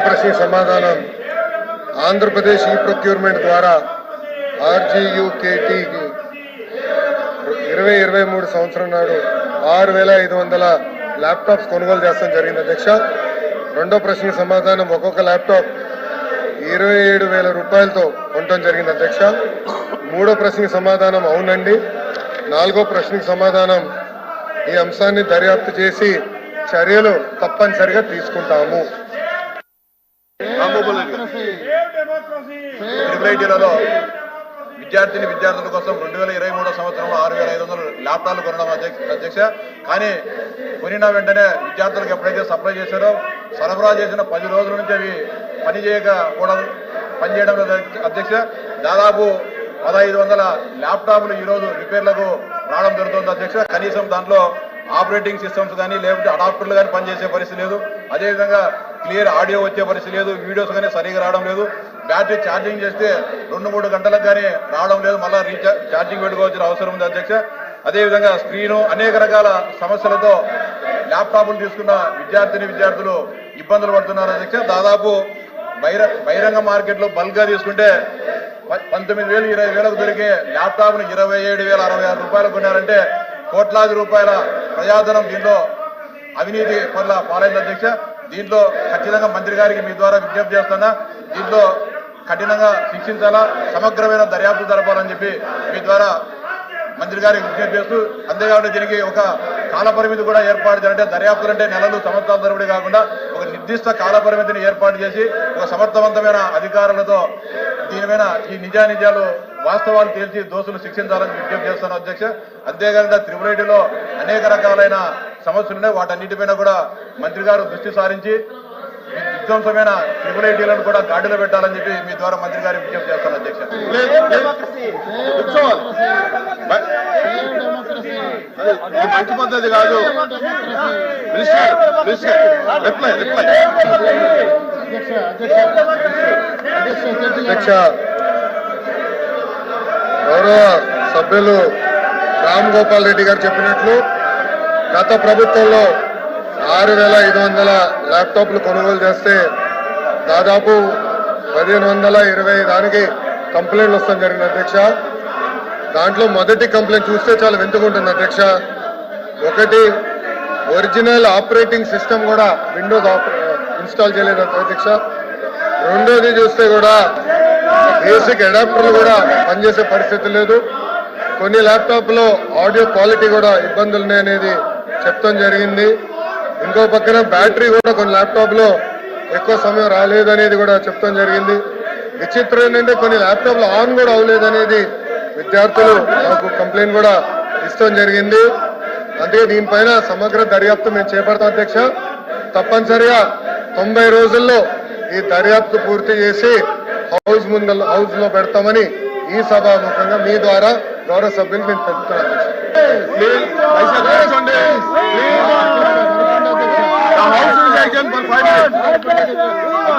ప్రశ్న సమాధానం ఆంధ్రప్రదేశ్ ఈ ప్రొక్యూర్మెంట్ ద్వారా ఆర్జీయూకేటీకి 2023 సంవత్సరం నాడు 6,500 ల్యాప్టాప్స్ కొనుగోలు చేస్తాం జరిగింది అధ్యక్ష. రెండో ప్రశ్నకు సమాధానం ఒక్కొక్క ల్యాప్టాప్ 27,000 రూపాయలతో కొనడం జరిగింది అధ్యక్ష. మూడో ప్రశ్నకు సమాధానం అవునండి. నాలుగో ప్రశ్నకు సమాధానం ఈ అంశాన్ని దర్యాప్తు చేసి చర్యలు తప్పనిసరిగా తీసుకుంటాము. విద్యార్థుల కోసం 2023 సంవత్సరంలో 6,500 ల్యాప్టాప్లు కొనడం అధ్యక్ష. కానీ కొనిన వెంటనే విద్యార్థులకు ఎప్పుడైతే సప్లై చేశారో సరఫరా చేసిన 10 రోజుల నుంచి అవి పనిచేయడం అధ్యక్ష. దాదాపు 1,500 ల్యాప్టాప్లు ఈరోజు రిపేర్లకు రావడం జరుగుతుంది అధ్యక్ష. కనీసం దాంట్లో ఆపరేటింగ్ సిస్టమ్స్ కానీ లేకపోతే అడాప్టర్లు కానీ పనిచేసే పరిస్థితి లేదు. అదేవిధంగా క్లియర్ ఆడియో వచ్చే పరిస్థితి లేదు. వీడియోస్ కానీ సరిగా రావడం లేదు. బ్యాటరీ ఛార్జింగ్ చేస్తే 2-3 గంటలకు కానీ రావడం లేదు. మళ్ళీ ఛార్జింగ్ పెట్టుకోవాల్సిన అవసరం ఉంది అధ్యక్ష. అదేవిధంగా స్క్రీను అనేక రకాల సమస్యలతో ల్యాప్టాప్లు తీసుకున్న విద్యార్థులు ఇబ్బందులు పడుతున్నారు అధ్యక్ష. దాదాపు బహిరంగ మార్కెట్లో బల్క్గా తీసుకుంటే 19,000 20,000కు దొరికే ల్యాప్టాప్ను 27,066 రూపాయలు కొన్నారంటే కోట్లాది రూపాయల ప్రజాధనం దీంట్లో అవినీతి పట్ల పాలైంది అధ్యక్ష. దీంట్లో ఖచ్చితంగా మంత్రి గారికి మీ ద్వారా విజ్ఞప్తి చేస్తున్నా. దీంట్లో కఠినంగా శిక్షించాలా, సమగ్రమైన దర్యాప్తు జరపాలని చెప్పి మీ ద్వారా మంత్రి గారికి విజ్ఞప్తి చేస్తూ, అంతేకాకుండా దీనికి ఒక కాల పరిమితి కూడా ఏర్పాటు చేయాలంటే దర్యాప్తులు అంటే నెలలు సంవత్సరాల తరబడి కాకుండా ఒక నిర్దిష్ట కాల పరిమితిని ఏర్పాటు చేసి ఒక సమర్థవంతమైన అధికారులతో దీని మీద ఈ నిజాలు వాస్తవాలు తేల్చి దోషులు శిక్షించాలని విజ్ఞప్తి చేస్తాను అధ్యక్ష. అంతేకాకుండా త్రిపురైటీలో అనేక రకాలైన సమస్యలు ఉన్నాయి. వాటన్నిటిపైన కూడా మంత్రి గారు దృష్టి సారించి విధ్వంసమైన త్రిపురైటీలను కూడా గాడిలో పెట్టాలని చెప్పి మీ ద్వారా మంత్రి గారికి విజ్ఞప్తి చేస్తాను అధ్యక్ష. మంచి పద్ధతి కాదు. అధ్యక్ష, గౌరవ సభ్యులు రామ్ గోపాల్ రెడ్డి గారు చెప్పినట్లు గత ప్రభుత్వంలో 6,500 ల్యాప్టాప్లు కొనుగోలు చేస్తే దాదాపు 1,520 దానికి కంప్లైంట్లు వస్తాం జరిగింది అధ్యక్ష. దాంట్లో మొదటి కంప్లైంట్ చూస్తే చాలా వింటుకుంటుంది అధ్యక్ష. ఒకటి, ఒరిజినల్ ఆపరేటింగ్ సిస్టమ్ కూడా విండోస్ ఇన్స్టాల్ చేయలేదు అధ్యక్ష. రెండోది చూస్తే కూడా బేసిక్ అడాప్టర్లు కూడా పనిచేసే పరిస్థితి లేదు. కొన్ని ల్యాప్టాప్లో ఆడియో క్వాలిటీ కూడా ఇబ్బందులు ఉన్నాయనేది చెప్తాం జరిగింది. ఇంకో పక్కన బ్యాటరీ కూడా కొన్ని ల్యాప్టాప్లో ఎక్కువ సమయం రాలేదనేది కూడా చెప్తాం జరిగింది. విచిత్రం ఏంటంటే కొన్ని ల్యాప్టాప్లు ఆన్ కూడా అవ్వలేదనేది విద్యార్థులు మాకు కంప్లైంట్ కూడా ఇస్తాం జరిగింది. అందుకే దీనిపైన సమగ్ర దర్యాప్తు మేము చేపడతాం అధ్యక్ష. తప్పనిసరిగా 90 రోజుల్లో ఈ దర్యాప్తు పూర్తి చేసి హౌస్ లో పెడతామని ఈ సభాముఖంగా మీ ద్వారా గౌరవ సభ్యులు నేను తెలుపుతున్నాను అధ్యక్ష.